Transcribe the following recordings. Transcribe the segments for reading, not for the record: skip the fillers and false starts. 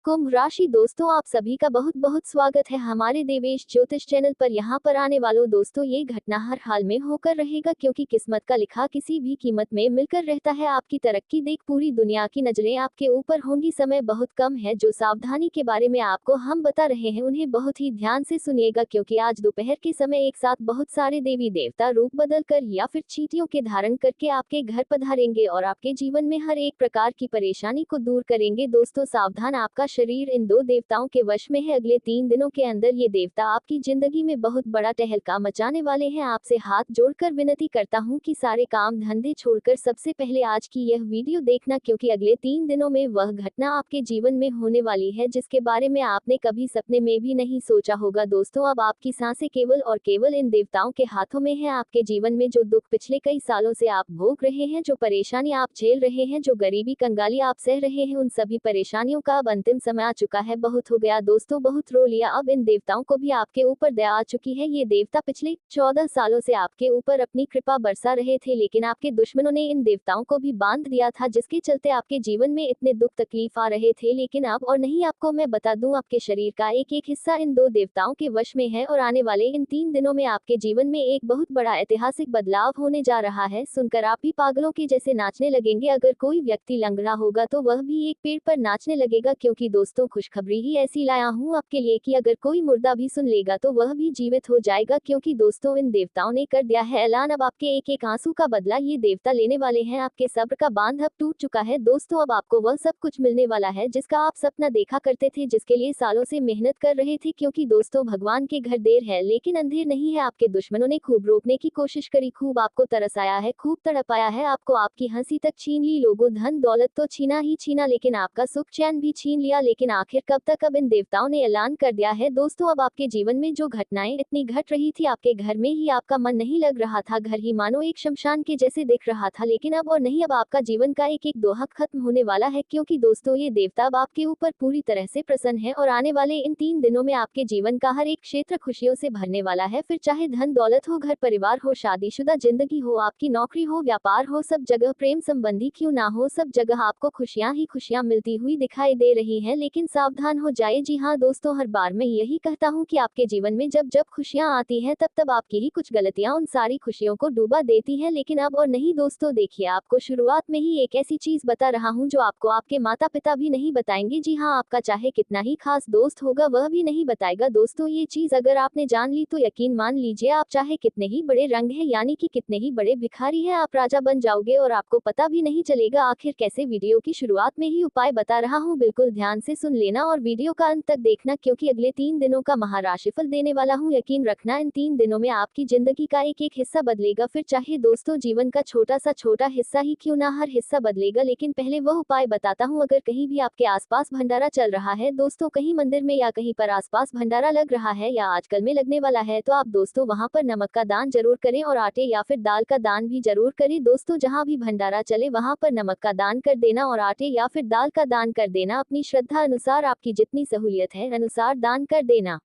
कुंभ राशि दोस्तों, आप सभी का बहुत बहुत स्वागत है हमारे देवेश ज्योतिष चैनल पर। यहाँ पर आने वालों दोस्तों, ये घटना हर हाल में होकर रहेगा क्योंकि किस्मत का लिखा किसी भी कीमत में मिलकर रहता है। आपकी तरक्की देख पूरी दुनिया की नजरें आपके ऊपर होंगी। समय बहुत कम है। जो सावधानी के बारे में आपको हम बता रहे हैं उन्हें बहुत ही ध्यान से सुनिएगा, क्योंकि आज दोपहर के समय एक साथ बहुत सारे देवी देवता रूप बदल कर या फिर चींटियों के धारण करके आपके घर पधारेंगे और आपके जीवन में हर एक प्रकार की परेशानी को दूर करेंगे। दोस्तों सावधान, आपका शरीर इन दो देवताओं के वश में है। अगले 3 दिनों के अंदर ये देवता आपकी जिंदगी में बहुत बड़ा तहलका मचाने वाले हैं। आपसे हाथ जोड़कर विनती करता हूँ कि सारे काम धंधे छोड़कर सबसे पहले आज की यह वीडियो देखना, क्योंकि अगले 3 दिनों में वह घटना आपके जीवन में होने वाली है जिसके बारे में आपने कभी सपने में भी नहीं सोचा होगा। दोस्तों अब आपकी सांसें केवल और केवल इन देवताओं के हाथों में है। आपके जीवन में जो दुख पिछले कई सालों से आप भोग रहे हैं, जो परेशानी आप झेल रहे हैं, जो गरीबी कंगाली आप सह रहे हैं, उन सभी परेशानियों का अब अंतिम समय आ चुका है। बहुत हो गया दोस्तों, बहुत रो लिया। अब इन देवताओं को भी आपके ऊपर दया आ चुकी है। ये देवता पिछले 14 सालों से आपके ऊपर अपनी कृपा बरसा रहे थे, लेकिन आपके दुश्मनों ने इन देवताओं को भी बांध दिया था, जिसके चलते आपके जीवन में इतने दुख तकलीफ आ रहे थे। लेकिन अब और नहीं, आपको मैं बता दूं, आपके शरीर का एक एक हिस्सा इन दो देवताओं के वश में है और आने वाले इन 3 दिनों में आपके जीवन में एक बहुत बड़ा ऐतिहासिक बदलाव होने जा रहा है। सुनकर आप भी पागलों के जैसे नाचने लगेंगे। अगर कोई व्यक्ति लंगड़ा होगा तो वह भी एक पेड़ पर नाचने लगेगा, क्योंकि दोस्तों खुशखबरी ही ऐसी लाया हूँ आपके लिए कि अगर कोई मुर्दा भी सुन लेगा तो वह भी जीवित हो जाएगा, क्योंकि दोस्तों इन देवताओं ने कर दिया है ऐलान। अब आपके एक एक आंसू का बदला ये देवता लेने वाले हैं। आपके सब्र का बांध अब टूट चुका है दोस्तों। अब आपको वह सब कुछ मिलने वाला है जिसका आप सपना देखा करते थे, जिसके लिए सालों से मेहनत कर रहे थे, क्योंकि दोस्तों भगवान के घर देर है लेकिन अंधेर नहीं है। आपके दुश्मनों ने खूब रोकने की कोशिश करी, खूब आपको तरसाया है, खूब तड़पाया है, आपको आपकी हंसी तक छीन ली। लोगों धन दौलत तो छीना ही छीना, लेकिन आपका सुख चैन भी छीन लिया। लेकिन आखिर कब तक? अब इन देवताओं ने ऐलान कर दिया है दोस्तों। अब आपके जीवन में जो घटनाएं इतनी घट रही थी, आपके घर में ही आपका मन नहीं लग रहा था, घर ही मानो एक शमशान के जैसे दिख रहा था, लेकिन अब और नहीं, अब आपका जीवन का एक एक दोहा खत्म होने वाला है, क्योंकि दोस्तों ये देवता अब आपके ऊपर पूरी तरह से प्रसन्न है और आने वाले इन 3 दिनों में आपके जीवन का हर एक क्षेत्र खुशियों से भरने वाला है। फिर चाहे धन दौलत हो, घर परिवार हो, शादीशुदा जिंदगी हो, आपकी नौकरी हो, व्यापार हो, सब जगह प्रेम संबंधी क्यों ना हो, सब जगह आपको खुशियां ही खुशियां मिलती हुई दिखाई दे रही हैं। लेकिन सावधान हो जाए। जी हाँ दोस्तों, हर बार मैं यही कहता हूँ कि आपके जीवन में जब जब खुशियां आती हैं तब तब आपकी ही कुछ गलतियां उन सारी खुशियों को डूबा देती हैं। लेकिन अब और नहीं दोस्तों, देखिए आपको शुरुआत में ही एक ऐसी चीज बता रहा हूँ जो आपको आपके माता पिता भी नहीं बताएंगे। जी हाँ, आपका चाहे कितना ही खास दोस्त होगा वह भी नहीं बताएगा। दोस्तों ये चीज अगर आपने जान ली तो यकीन मान लीजिए, आप चाहे कितने ही बड़े रंग है, यानी कि कितने ही बड़े भिखारी हैं, आप राजा बन जाओगे और आपको पता भी नहीं चलेगा। आखिर कैसे? वीडियो की शुरुआत में ही उपाय बता रहा हूँ, बिल्कुल ध्यान से सुन लेना और वीडियो का अंत तक देखना, क्योंकि अगले 3 दिनों का महाराशिफल देने वाला हूँ। यकीन रखना, इन 3 दिनों में आपकी जिंदगी का एक एक हिस्सा बदलेगा। फिर चाहे दोस्तों जीवन का छोटा सा छोटा हिस्सा ही क्यों ना, हर हिस्सा बदलेगा। लेकिन पहले वह उपाय बताता हूँ। अगर कहीं भी आपके आसपास भंडारा चल रहा है दोस्तों, कहीं मंदिर में या कहीं पर आसपास भंडारा लग रहा है या आजकल में लगने वाला है, तो आप दोस्तों वहां पर नमक का दान जरूर करें और आटे या फिर दाल का दान भी जरूर करें। दोस्तों जहां भी भंडारा चले वहां पर नमक का दान कर देना और आटे या फिर दाल का दान कर देना। अपनी श्रद्धा अनुसार, आपकी जितनी सहूलियत है अनुसार दान कर देना।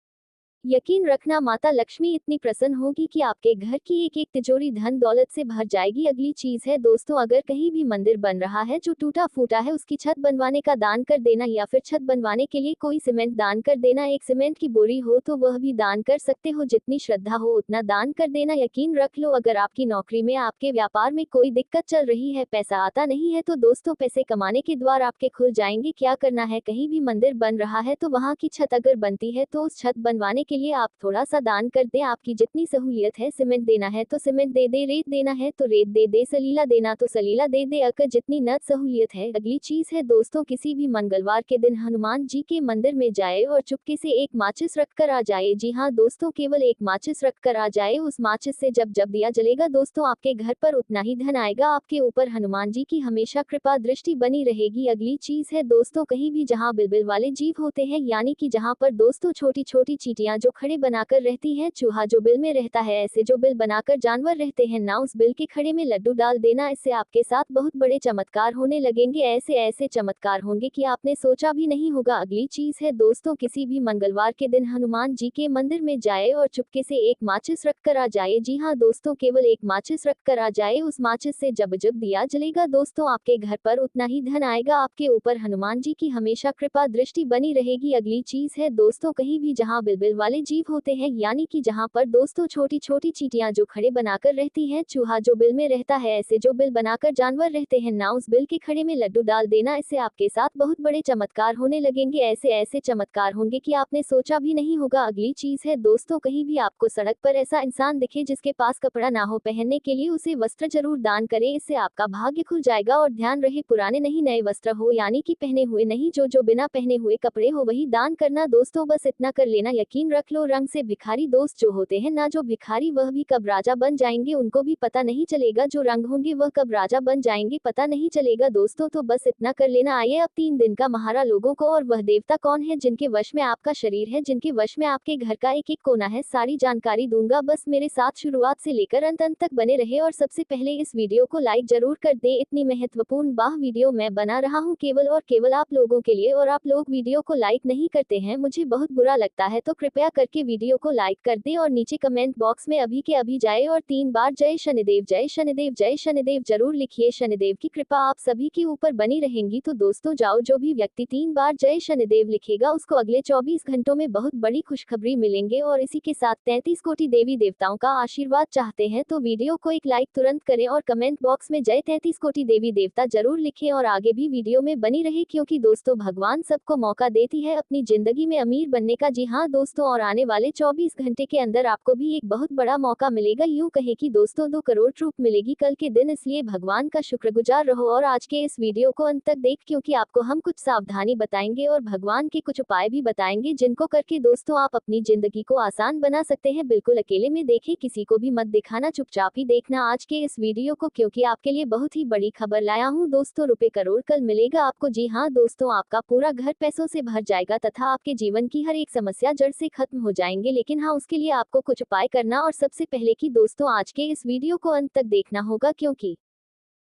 यकीन रखना, माता लक्ष्मी इतनी प्रसन्न होगी कि आपके घर की एक एक तिजोरी धन दौलत से भर जाएगी। अगली चीज है दोस्तों, अगर कहीं भी मंदिर बन रहा है जो टूटा फूटा है, उसकी छत बनवाने का दान कर देना, या फिर छत बनवाने के लिए कोई सीमेंट दान कर देना। एक सीमेंट की बोरी हो तो वह भी दान कर सकते हो, जितनी श्रद्धा हो उतना दान कर देना। यकीन रख लो, अगर आपकी नौकरी में, आपके व्यापार में कोई दिक्कत चल रही है, पैसा आता नहीं है, तो दोस्तों पैसे कमाने के द्वार आपके खुल जाएंगे। क्या करना है? कहीं भी मंदिर बन रहा है तो वहां की छत अगर बनती है तो उस छत बनवाने के लिए आप थोड़ा सा दान कर दें। आपकी जितनी सहूलियत है, सीमेंट देना है तो सीमेंट दे दे, रेत देना है तो रेत दे दे, सलीला देना तो सलीला दे दे, अगर जितनी नद सहूलियत है। अगली चीज है दोस्तों, किसी भी मंगलवार के दिन हनुमान जी के मंदिर में जाए और चुपके से एक माचिस रखकर आ जाए। जी हाँ दोस्तों, केवल एक माचिस रखकर आ जाए। उस माचिस से जब जब दिया जलेगा दोस्तों, आपके घर पर उतना ही धन आएगा। आपके ऊपर हनुमान जी की हमेशा कृपा दृष्टि बनी रहेगी। अगली चीज है दोस्तों, कहीं भी जहाँ बिलबिल वाले जीव होते हैं, यानी कि जहाँ पर दोस्तों छोटी छोटी चींटियां जो खड़े बनाकर रहती है, चूहा जो बिल में रहता है, ऐसे जो बिल बनाकर जानवर रहते हैं ना, उस बिल के खड़े में लड्डू डाल देना, इससे आपके साथ बहुत बड़े चमत्कार होने लगेंगे। ऐसे ऐसे चमत्कार होंगे कि आपने सोचा भी नहीं होगा। अगली चीज है दोस्तों, किसी भी मंगलवार के दिन हनुमान जी के मंदिर में जाए और चुपके से एक माचिस रख कर आ जाए। जी हाँ दोस्तों, केवल एक माचिस रख कर आ जाए। उस माचिस से जब जब दिया जलेगा दोस्तों, आपके घर पर उतना ही धन आएगा। आपके ऊपर हनुमान जी की हमेशा कृपा दृष्टि बनी रहेगी। अगली चीज है दोस्तों, कहीं भी जहाँ बिलबिल वाले जीव होते हैं, यानी कि जहाँ पर दोस्तों छोटी छोटी चींटियां जो खड़े बनाकर रहती हैं, चूहा जो बिल में रहता है, ऐसे जो बिल बनाकर जानवर रहते हैं ना, उस बिल के खड़े में लड्डू डाल देना, इससे आपके साथ बहुत बड़े चमत्कार होने लगेंगे। ऐसे ऐसे चमत्कार होंगे कि आपने सोचा भी नहीं होगा। अगली चीज है दोस्तों, कहीं भी आपको सड़क पर ऐसा इंसान दिखे जिसके पास कपड़ा ना हो पहनने के लिए, उसे वस्त्र जरूर दान करें। इससे आपका भाग्य खुल जाएगा। और ध्यान रहे, पुराने नहीं नए वस्त्र हो, यानी कि पहने हुए नहीं, जो बिना पहने हुए कपड़े हो वही दान करना दोस्तों। बस इतना कर लेना। यकीन रख लो, रंग से भिखारी दोस्त जो होते हैं ना, जो भिखारी वह भी कब राजा बन जाएंगे उनको भी पता नहीं चलेगा। जो रंग होंगे वह कब राजा बन जाएंगे पता नहीं चलेगा दोस्तों। तो बस इतना कर लेना। आइए अब 3 दिन का महारा लोगों को, और वह देवता कौन है जिनके वश में आपका शरीर है, जिनके वश में आपके घर का एक एक कोना है, सारी जानकारी दूंगा। बस मेरे साथ शुरुआत से लेकर अंत तक बने रहे। और सबसे पहले इस वीडियो को लाइक जरूर कर दे। इतनी महत्वपूर्ण वीडियो मैं बना रहा हूँ केवल और केवल आप लोगों के लिए, और आप लोग वीडियो को लाइक नहीं करते हैं, मुझे बहुत बुरा लगता है। तो कृपया करके वीडियो को लाइक कर दे और नीचे कमेंट बॉक्स में अभी के अभी जाए और 3 बार जय शनिदेव जय शनिदेव जय शनिदेव जरूर लिखिए। शनिदेव की कृपा आप सभी के ऊपर बनी रहेंगी। तो दोस्तों जाओ, जो भी व्यक्ति 3 बार जय शनिदेव लिखेगा उसको अगले 24 घंटों में बहुत बड़ी खुशखबरी मिलेंगे। और इसी के साथ 33 कोटि देवी देवताओं का आशीर्वाद चाहते हैं तो वीडियो को एक लाइक तुरंत करें और कमेंट बॉक्स में जय 33 कोटि देवी देवता जरूर लिखें। और आगे भी वीडियो में बनी रहे, क्योंकि दोस्तों भगवान सबको मौका देती है अपनी जिंदगी में अमीर बनने का। जी हाँ दोस्तों, और आने वाले 24 घंटे के अंदर आपको भी एक बहुत बड़ा मौका मिलेगा। यूं कहे कि दोस्तों 2 करोड़ रूप मिलेगी कल के दिन। इसलिए भगवान का शुक्रगुजार रहो और आज के इस वीडियो को अंत तक देख, क्योंकि आपको हम कुछ सावधानी बताएंगे और भगवान के कुछ उपाय भी बताएंगे, जिनको करके दोस्तों आप अपनी जिंदगी को आसान बना सकते हैं। बिल्कुल अकेले में देखें, किसी को भी मत दिखाना, चुपचाप ही देखना आज के इस वीडियो को, क्योंकि आपके लिए बहुत ही बड़ी खबर लाया हूँ दोस्तों। रुपए करोड़ कल मिलेगा आपको। जी हाँ दोस्तों, आपका पूरा घर पैसों से भर जाएगा तथा आपके जीवन की हर एक समस्या जड़ से खत्म हो जाएंगे। लेकिन हाँ, उसके लिए आपको कुछ उपाय करना, और सबसे पहले कि दोस्तों आज के इस वीडियो को अंत तक देखना होगा, क्योंकि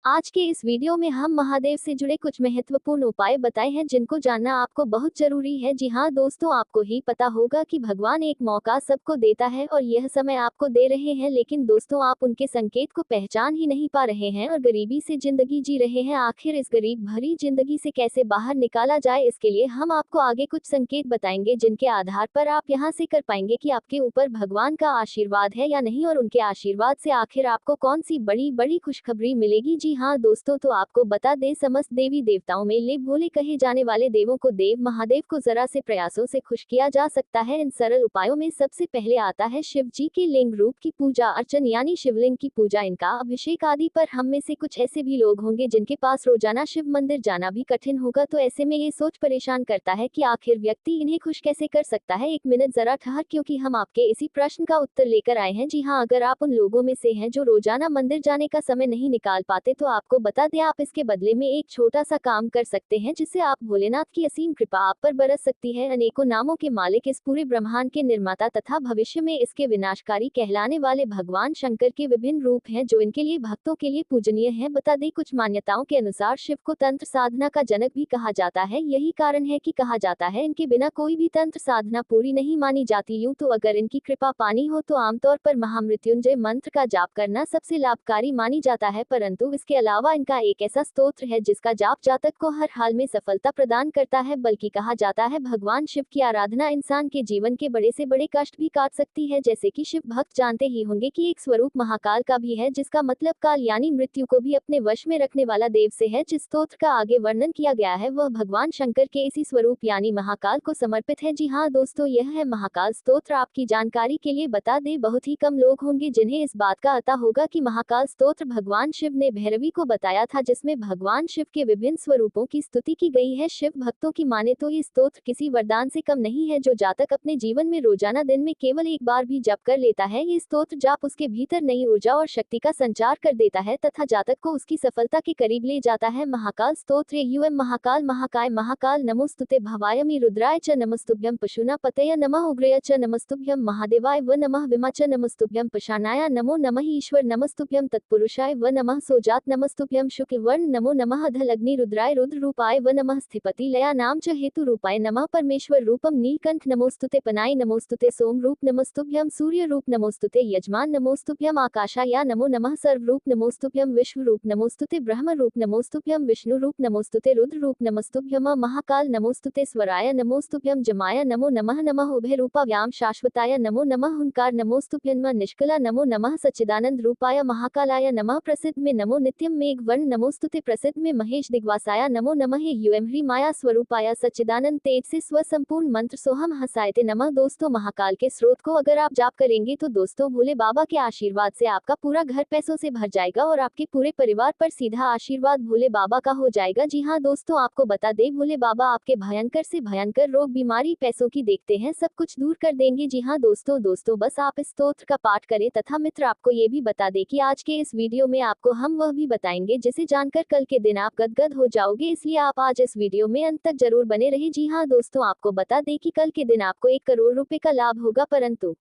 आज के इस वीडियो में हम महादेव से जुड़े कुछ महत्वपूर्ण उपाय बताए हैं जिनको जानना आपको बहुत जरूरी है। जी हाँ दोस्तों, आपको ही पता होगा कि भगवान एक मौका सबको देता है और यह समय आपको दे रहे हैं, लेकिन दोस्तों आप उनके संकेत को पहचान ही नहीं पा रहे हैं और गरीबी से जिंदगी जी रहे हैं। आखिर इस गरीब भरी जिंदगी से कैसे बाहर निकाला जाए, इसके लिए हम आपको आगे कुछ संकेत बताएंगे, जिनके आधार पर आप यहाँ से कर पाएंगे कि आपके ऊपर भगवान का आशीर्वाद है या नहीं, और उनके आशीर्वाद से आखिर आपको कौन सी बड़ी बड़ी खुशखबरी मिलेगी। जी हाँ दोस्तों, तो आपको बता दें, समस्त देवी देवताओं में ले भोले कहे जाने वाले देवों को देव महादेव को जरा से प्रयासों से खुश किया जा सकता है। इन सरल उपायों में सबसे पहले आता है शिव जी के लिंग रूप की पूजा अर्चन, यानी शिवलिंग की पूजा, इनका अभिषेक आदि। पर हम में से कुछ ऐसे भी लोग होंगे जिनके पास रोजाना शिव मंदिर जाना भी कठिन होगा। तो ऐसे में ये सोच परेशान करता है कि आखिर व्यक्ति इन्हें खुश कैसे कर सकता है। एक मिनट जरा ठहर, क्योंकि हम आपके इसी प्रश्न का उत्तर लेकर आए हैं। जी हाँ, अगर आप उन लोगों में से हैं जो रोजाना मंदिर जाने का समय नहीं निकाल पाते, तो आपको बता दें, आप इसके बदले में एक छोटा सा काम कर सकते हैं, जिससे आप भोलेनाथ की असीम कृपा आप पर बरस सकती है। अनेकों नामों के मालिक, इस पूरे ब्रह्मांड के निर्माता तथा भविष्य में इसके विनाशकारी कहलाने वाले भगवान शंकर के विभिन्न रूप हैं, जो इनके लिए भक्तों के लिए पूजनीय हैं। बता दें, कुछ मान्यताओं के अनुसार शिव को तंत्र साधना का जनक भी कहा जाता है। यही कारण है कि कहा जाता है इनके बिना कोई भी तंत्र साधना पूरी नहीं मानी जाती। यूं तो अगर इनकी कृपा पानी हो तो आमतौर पर महामृत्युंजय मंत्र का जाप करना सबसे लाभकारी मानी जाता है, परंतु इसके अलावा इनका एक ऐसा स्तोत्र है जिसका जाप जातक को हर हाल में सफलता प्रदान करता है। बल्कि कहा जाता है भगवान शिव की आराधना इंसान के जीवन के बड़े से बड़े कष्ट भी काट सकती है। जैसे कि शिव भक्त जानते ही होंगे कि एक स्वरूप महाकाल का भी है, जिसका मतलब काल यानी मृत्यु को भी अपने वश में रखने वाला देव से है। जिस स्तोत्र का आगे वर्णन किया गया है वह भगवान शंकर के इसी स्वरूप यानी महाकाल को समर्पित है। जी हाँ दोस्तों, यह है महाकाल स्तोत्र। आपकी जानकारी के लिए बता दें, बहुत ही कम लोग होंगे जिन्हें इस बात का पता होगा कि महाकाल स्तोत्र भगवान शिव ने भैरवी सभी को बताया था, जिसमें भगवान शिव के विभिन्न स्वरूपों की स्तुति की गई है। शिव भक्तों की माने तो ये स्तोत्र किसी वरदान से कम नहीं है। जो जातक अपने जीवन में रोजाना दिन में केवल एक बार भी जप कर लेता है, ये स्तोत्र जाप उसके भीतर नई ऊर्जा और शक्ति का संचार कर देता है तथा जातक को उसकी सफलता के करीब ले जाता है। महाकाल स्तोत्र। यूएम महाकाल महाकाय महाकाल नमोस्तुते भवायमि रुद्राय च नमस्तुभ्यं पशुना पतय नमः उग्रय च नमस्तुभ्यं महादेवाय व नमः विमा च नमस्तुभ्यं पशानाय नमो नमः ईश्वर नमस्तुभ्यं तत्पुरुषाय व नमः सोजात नमस्तुभ्यं शुक्लवर्ण नमो नमः अधलग्नि रुद्राय रुद्र रूपाय व नमः स्थिपति लया नाम च हेतु रूपाय नमः परमेश्वर रूपम नीलकंठ नमोस्तुते पनाय नमोस्तुते सोम रूप नमस्तुभ्यं सूर्य रूप नमोस्तुते यजमान नमोस्तुभ्यं आकाशाय नमो नमः सर्व रूप नमोस्तुभ्यं विश्व रूप नमोस्तुते ब्रह्म रूप नमोस्तुभ्यं विष्णु रूप नमोस्तुते रुद्र रूप नमस्तुभ्यं महाकाल नमोस्तुते स्वराय नमोस्तुभ्यं जमाय नमो नमः नमः उभय रूपाव्याम शाश्वताय नमो नमः हुंकार नमोस्तुभ्यं निष्कला नमो नमः सच्चिदानंद रूपाय महाकालाय नमः प्रसिद्ध में नमो नित्यम मेघ वर्ण नमोस्तुते प्रसिद्ध में महेश दिग्वासाय नमो नमः यूएम ह्री माया स्वरूपाय सच्चिदानंद तेज से स्वसंपूर्ण मंत्र सोहम हसायते नमः। दोस्तों, महाकाल के स्रोत को अगर आप जाप करेंगे तो दोस्तों भोले बाबा के आशीर्वाद से आपका पूरा घर पैसों से भर जाएगा और आपके पूरे परिवार पर सीधा आशीर्वाद भोले बाबा का हो जाएगा। जी हाँ दोस्तों, आपको बता दें, भोले बाबा आपके भयंकर से भयंकर रोग बीमारी पैसों की देखते हैं सब कुछ दूर कर देंगे। जी हाँ दोस्तों बस आप इस स्तोत्र का पाठ करें। तथा मित्र, आपको ये भी बता दें कि आज के इस वीडियो में आपको हम वह भी बताएंगे जिसे जानकर कल के दिन आप गदगद हो जाओगे, इसलिए आप आज इस वीडियो में अंत तक जरूर बने रहे। जी हाँ दोस्तों, आपको बता दें कि कल के दिन आपको 1 करोड़ रुपए का लाभ होगा, परंतु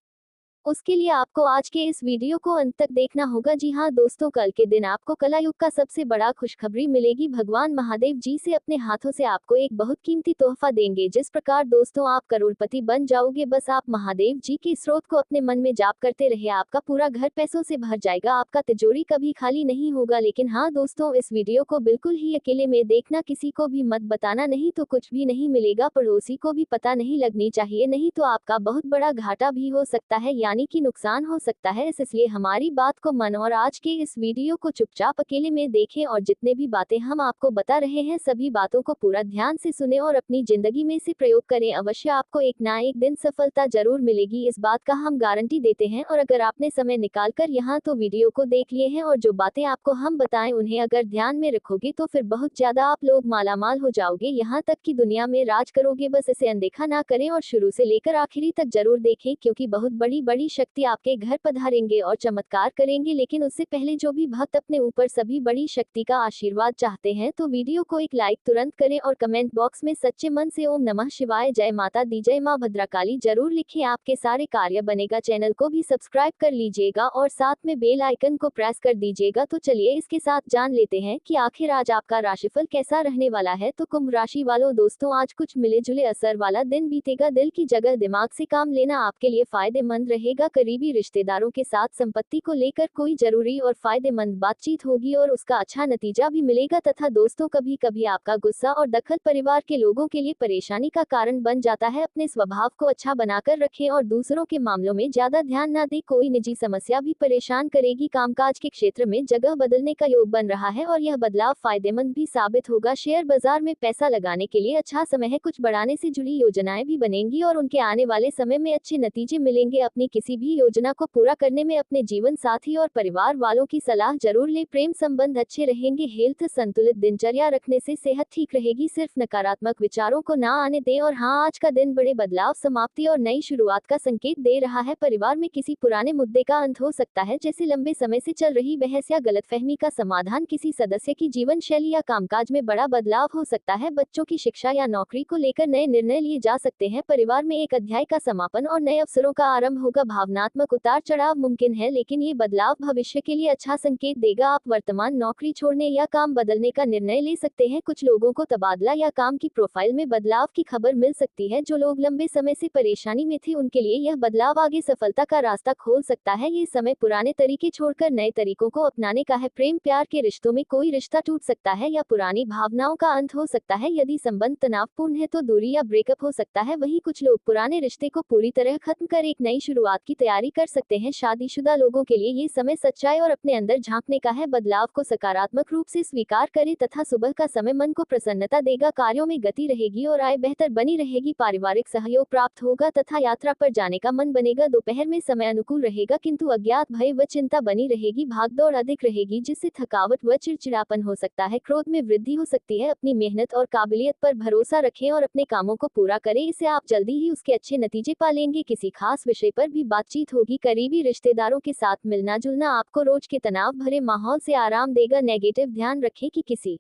उसके लिए आपको आज के इस वीडियो को अंत तक देखना होगा। जी हाँ दोस्तों, कल के दिन आपको कलायुग का सबसे बड़ा खुशखबरी मिलेगी। भगवान महादेव जी से अपने हाथों से आपको एक बहुत कीमती तोहफा देंगे, जिस प्रकार दोस्तों आप करोड़पति बन जाओगे। बस आप महादेव जी के स्रोत को अपने मन में जाप करते रहे, आपका पूरा घर पैसों से भर जाएगा, आपका तिजोरी कभी खाली नहीं होगा। लेकिन हाँ दोस्तों, इस वीडियो को बिल्कुल ही अकेले में देखना, किसी को भी मत बताना, नहीं तो कुछ भी नहीं मिलेगा, पड़ोसी को भी पता नहीं लगनी चाहिए, नहीं तो आपका बहुत बड़ा घाटा भी हो सकता है, यानी कि नुकसान हो सकता है। इसलिए हमारी बात को मन और आज के इस वीडियो को चुपचाप अकेले में देखें और जितने भी बातें हम आपको बता रहे हैं सभी बातों को पूरा ध्यान से सुने और अपनी जिंदगी में से प्रयोग करें। अवश्य आपको एक ना एक दिन सफलता जरूर मिलेगी, इस बात का हम गारंटी देते हैं। और अगर आपने समय निकाल कर यहाँ तो वीडियो को देख लिए हैं और जो बातें आपको हम बताएं उन्हें अगर ध्यान में रखोगे तो फिर बहुत ज्यादा आप लोग मालामाल हो जाओगे, यहाँ तक कि दुनिया में राज करोगे। बस इसे अनदेखा ना करें और शुरू से लेकर आखिरी तक जरूर देखें, क्योंकि बहुत बड़ी बड़ी शक्ति आपके घर पधारेंगे और चमत्कार करेंगे। लेकिन उससे पहले जो भी भक्त अपने ऊपर सभी बड़ी शक्ति का आशीर्वाद चाहते हैं तो वीडियो को एक लाइक तुरंत करें और कमेंट बॉक्स में सच्चे मन से ओम नमः शिवाय, जय माता दी, जय मां भद्रकाली जरूर लिखें, आपके सारे कार्य बनेगा। चैनल को भी सब्सक्राइब कर लीजिएगा और साथ में बेल आइकन को प्रेस कर दीजिएगा। तो चलिए इसके साथ जान लेते हैं कि आखिर आज आपका राशिफल कैसा रहने वाला है। तो कुंभ राशि वालों दोस्तों, आज कुछ मिले जुले असर वाला दिन बीतेगा, दिल की जगह दिमाग से काम लेना आपके लिए फायदेमंद रहेगा। करीबी रिश्तेदारों के साथ संपत्ति को लेकर कोई जरूरी और फायदेमंद बातचीत होगी और उसका अच्छा नतीजा भी मिलेगा। तथा दोस्तों, कभी कभी आपका गुस्सा और दखल परिवार के लोगों के लिए परेशानी का कारण बन जाता है। अपने स्वभाव को अच्छा बनाकर रखें और दूसरों के मामलों में ज्यादा ध्यान न दें, कोई निजी समस्या भी परेशान करेगी। कामकाज के क्षेत्र में जगह बदलने का योग बन रहा है और यह बदलाव फायदेमंद भी साबित होगा। शेयर बाजार में पैसा लगाने के लिए अच्छा समय है, कुछ बढ़ाने से जुड़ी योजनाएं भी बनेंगी और उनके आने वाले समय में अच्छे नतीजे मिलेंगे। अपनी किसी भी योजना को पूरा करने में अपने जीवन साथी और परिवार वालों की सलाह जरूर ले, प्रेम संबंध अच्छे रहेंगे। हेल्थ संतुलित दिनचर्या रखने से सेहत ठीक रहेगी, सिर्फ नकारात्मक विचारों को ना आने दें। और हाँ, आज का दिन बड़े बदलाव, समाप्ति और नई शुरुआत का संकेत दे रहा है। परिवार में किसी पुराने मुद्दे का अंत हो सकता है, जैसे लंबे समय से चल रही बहस या गलतफहमी का समाधान। किसी सदस्य की जीवन शैली या कामकाज में बड़ा बदलाव हो सकता है। बच्चों की शिक्षा या नौकरी को लेकर नए निर्णय लिए जा सकते हैं। परिवार में एक अध्याय का समापन और नए अवसरों का आरंभ होगा। भावनात्मक उतार चढ़ाव मुमकिन है, लेकिन ये बदलाव भविष्य के लिए अच्छा संकेत देगा। आप वर्तमान नौकरी छोड़ने या काम बदलने का निर्णय ले सकते हैं। कुछ लोगों को तबादला या काम की प्रोफाइल में बदलाव की खबर मिल सकती है। जो लोग लंबे समय से परेशानी में थे उनके लिए यह बदलाव आगे सफलता का रास्ता खोल सकता है। ये समय पुराने तरीके छोड़कर नए तरीकों को अपनाने का है। प्रेम प्यार के रिश्तों में कोई रिश्ता टूट सकता है या पुरानी भावनाओं का अंत हो सकता है। यदि संबंध तनावपूर्ण है तो दूरी या ब्रेकअप हो सकता है। वहीं कुछ लोग पुराने रिश्ते को पूरी तरह खत्म कर एक नई शुरुआत शुरुआत की तैयारी कर सकते हैं। शादीशुदा लोगों के लिए ये समय सच्चाई और अपने अंदर झांकने का है। बदलाव को सकारात्मक रूप से स्वीकार करें तथा सुबह का समय मन को प्रसन्नता देगा। कार्यों में गति रहेगी और आय बेहतर बनी रहेगी। पारिवारिक सहयोग प्राप्त होगा तथा यात्रा पर जाने का मन बनेगा। दोपहर में समय अनुकूल रहेगा किंतु अज्ञात भय व चिंता बनी रहेगी। भागदौड़ अधिक रहेगी जिससे थकावट व चिड़चिड़ापन हो सकता है। क्रोध में वृद्धि हो सकती है। अपनी मेहनत और काबिलियत पर भरोसा रखें और अपने कामों को पूरा करें, इससे आप जल्दी ही उसके अच्छे नतीजे पालेंगे। किसी खास विषय पर भी बातचीत होगी। करीबी रिश्तेदारों के साथ मिलना जुलना आपको रोज के तनाव भरे माहौल से आराम देगा। नेगेटिव ध्यान रखें कि किसी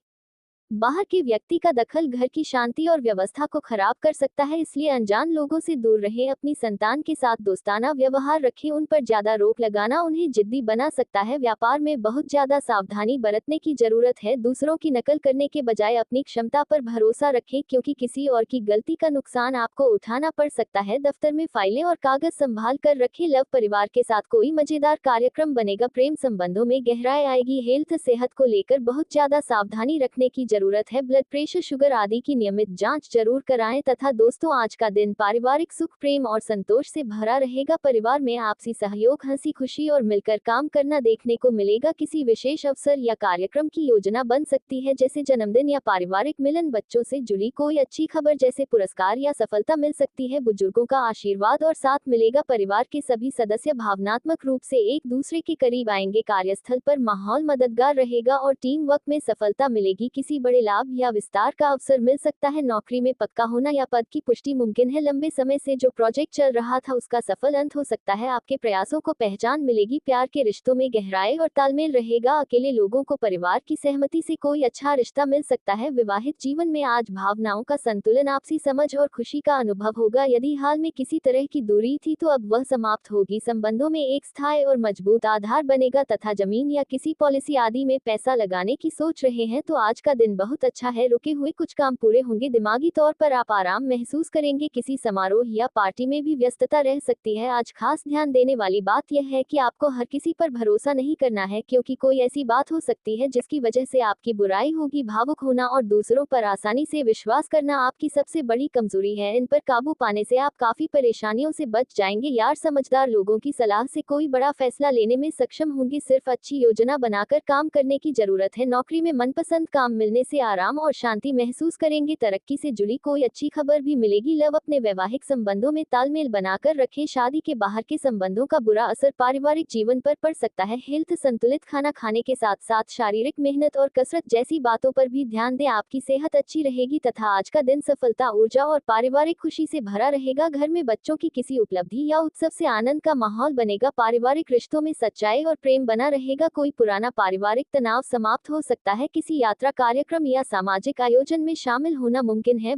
बाहर के व्यक्ति का दखल घर की शांति और व्यवस्था को खराब कर सकता है, इसलिए अनजान लोगों से दूर रहें। अपनी संतान के साथ दोस्ताना व्यवहार रखें, उन पर ज्यादा रोक लगाना उन्हें जिद्दी बना सकता है। व्यापार में बहुत ज्यादा सावधानी बरतने की जरूरत है। दूसरों की नकल करने के बजाय अपनी क्षमता पर भरोसा रखें क्योंकि किसी और की गलती का नुकसान आपको उठाना पड़ सकता है। दफ्तर में फाइलें और कागज संभाल कर रखें। लव परिवार के साथ कोई मजेदार कार्यक्रम बनेगा। प्रेम संबंधों में गहराई आएगी। हेल्थ सेहत को लेकर बहुत ज्यादा सावधानी रखने की जरूरत है। ब्लड प्रेशर शुगर आदि की नियमित जांच जरूर कराएं। तथा दोस्तों, आज का दिन पारिवारिक सुख प्रेम और संतोष से भरा रहेगा। परिवार में आपसी सहयोग हंसी खुशी और मिलकर काम करना देखने को मिलेगा। किसी विशेष अवसर या कार्यक्रम की योजना बन सकती है जैसे जन्मदिन या पारिवारिक मिलन। बच्चों से जुड़ी कोई अच्छी खबर जैसे पुरस्कार या सफलता मिल सकती है। बुजुर्गों का आशीर्वाद और साथ मिलेगा। परिवार के सभी सदस्य भावनात्मक रूप से एक दूसरे के करीब आएंगे। कार्यस्थल पर माहौल मददगार रहेगा और टीम वर्क में सफलता मिलेगी। किसी बड़े लाभ या विस्तार का अवसर मिल सकता है। नौकरी में पक्का होना या पद की पुष्टि मुमकिन है। लंबे समय से जो प्रोजेक्ट चल रहा था उसका सफल अंत हो सकता है। आपके प्रयासों को पहचान मिलेगी। प्यार के रिश्तों में गहराई और तालमेल रहेगा। अकेले लोगों को परिवार की सहमति से कोई अच्छा रिश्ता मिल सकता है। विवाहित जीवन में आज भावनाओं का संतुलन, आपसी समझ और खुशी का अनुभव होगा। यदि हाल में किसी तरह की दूरी थी तो अब वह समाप्त होगी। संबंधों में एक स्थायी और मजबूत आधार बनेगा तथा जमीन या किसी पॉलिसी आदि में पैसा लगाने की सोच रहे हैं तो आज का दिन बहुत अच्छा है। रुके हुए कुछ काम पूरे होंगे। दिमागी तौर पर आप आराम महसूस करेंगे। किसी समारोह या पार्टी में भी व्यस्तता रह सकती है। आज खास ध्यान देने वाली बात यह है कि आपको हर किसी पर भरोसा नहीं करना है क्योंकि कोई ऐसी बात हो सकती है जिसकी वजह से आपकी बुराई होगी। भावुक होना और दूसरों पर आसानी से विश्वास करना आपकी सबसे बड़ी कमजोरी है। इन पर काबू पाने से आप काफी परेशानियों से बच जाएंगे। यार, समझदार लोगों की सलाह से कोई बड़ा फैसला लेने में सक्षम होंगे। सिर्फ अच्छी योजना बनाकर काम करने की जरूरत है। नौकरी में मनपसंद काम मिलने से आराम और शांति महसूस करेंगे। तरक्की से जुड़ी कोई अच्छी खबर भी मिलेगी। लव, अपने वैवाहिक संबंधों में तालमेल बनाकर रखें। शादी के बाहर के संबंधों का बुरा असर पारिवारिक जीवन पर पड़ सकता है। हेल्थ, संतुलित खाना खाने के साथ साथ शारीरिक मेहनत और कसरत जैसी बातों पर भी ध्यान दें। आपकी सेहत अच्छी रहेगी तथा आज का दिन सफलता, ऊर्जा और पारिवारिक खुशी से भरा रहेगा। घर में बच्चों की किसी उपलब्धि या उत्सव से आनंद का माहौल बनेगा। पारिवारिक रिश्तों में सच्चाई और प्रेम बना रहेगा। कोई पुराना पारिवारिक तनाव समाप्त हो सकता है। किसी यात्रा, कार्यक्रम या सामाजिक आयोजन में शामिल होना मुमकिन है।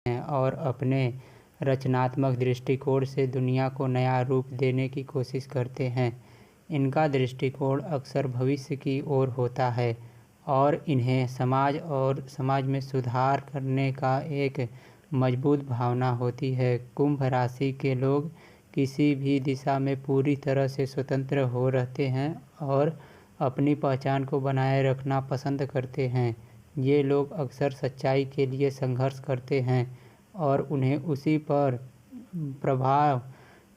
और अपने रचनात्मक दृष्टिकोण से दुनिया को नया रूप देने की कोशिश करते हैं। इनका दृष्टिकोण अक्सर भविष्य की ओर होता है और इन्हें समाज में सुधार करने का एक मजबूत भावना होती है। कुंभ राशि के लोग किसी भी दिशा में पूरी तरह से स्वतंत्र हो रहते हैं और अपनी पहचान को बनाए रखना पसंद करते हैं। ये लोग अक्सर सच्चाई के लिए संघर्ष करते हैं और उन्हें उसी पर प्रभाव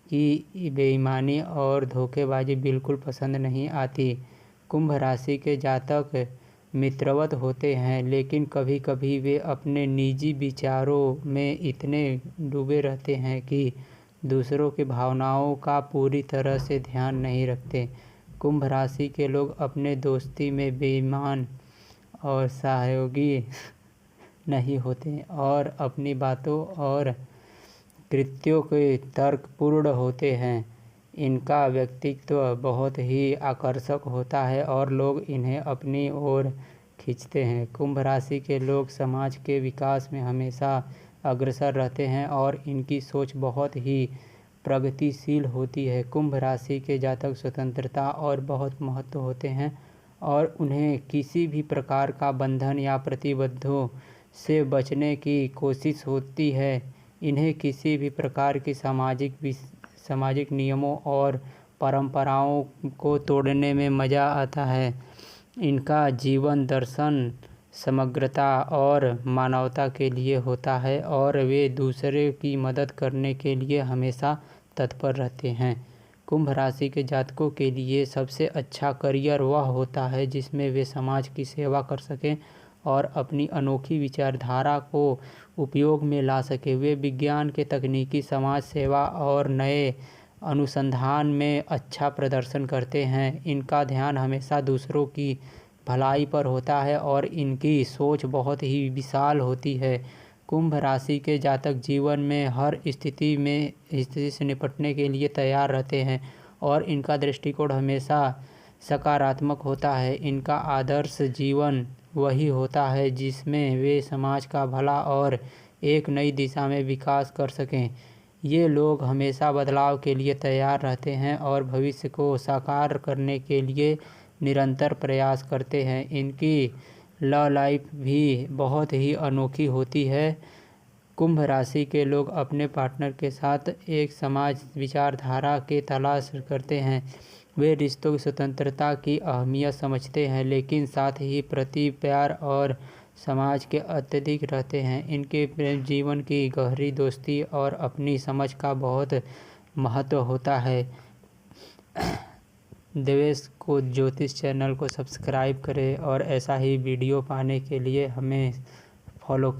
की बेईमानी और धोखेबाजी बिल्कुल पसंद नहीं आती। कुंभ राशि के जातक मित्रवत होते हैं, लेकिन कभी कभी वे अपने निजी विचारों में इतने डूबे रहते हैं कि दूसरों की भावनाओं का पूरी तरह से ध्यान नहीं रखते। कुंभ राशि के लोग अपने दोस्ती में बेईमान और सहयोगी नहीं होते और अपनी बातों और कृत्यों के तर्कपूर्ण होते हैं। इनका व्यक्तित्व बहुत ही आकर्षक होता है और लोग इन्हें अपनी ओर खींचते हैं। कुंभ राशि के लोग समाज के विकास में हमेशा अग्रसर रहते हैं और इनकी सोच बहुत ही प्रगतिशील होती है। कुंभ राशि के जातक स्वतंत्रता और बहुत महत्व होते हैं और उन्हें किसी भी प्रकार का बंधन या प्रतिबद्धों से बचने की कोशिश होती है। इन्हें किसी भी प्रकार की सामाजिक नियमों और परंपराओं को तोड़ने में मज़ा आता है। इनका जीवन दर्शन समग्रता और मानवता के लिए होता है और वे दूसरे की मदद करने के लिए हमेशा तत्पर रहते हैं। कुंभ राशि के जातकों के लिए सबसे अच्छा करियर वह होता है जिसमें वे समाज की सेवा कर सकें और अपनी अनोखी विचारधारा को उपयोग में ला सकें। वे विज्ञान के तकनीकी, समाज सेवा और नए अनुसंधान में अच्छा प्रदर्शन करते हैं। इनका ध्यान हमेशा दूसरों की भलाई पर होता है और इनकी सोच बहुत ही विशाल होती है। कुंभ राशि के जातक जीवन में हर स्थिति से निपटने के लिए तैयार रहते हैं और इनका दृष्टिकोण हमेशा सकारात्मक होता है। इनका आदर्श जीवन वही होता है जिसमें वे समाज का भला और एक नई दिशा में विकास कर सकें। ये लोग हमेशा बदलाव के लिए तैयार रहते हैं और भविष्य को साकार करने के लिए निरंतर प्रयास करते हैं। इनकी लव लाइफ भी बहुत ही अनोखी होती है। कुंभ राशि के लोग अपने पार्टनर के साथ एक समाज विचारधारा के तलाश करते हैं। वे रिश्तों की स्वतंत्रता की अहमियत समझते हैं लेकिन साथ ही प्रति प्यार और समाज के अत्यधिक रहते हैं। इनके प्रेम जीवन की गहरी दोस्ती और अपनी समझ का बहुत महत्व होता है। देवेश को ज्योतिष चैनल को सब्सक्राइब करें और ऐसा ही वीडियो पाने के लिए हमें फॉलो करें।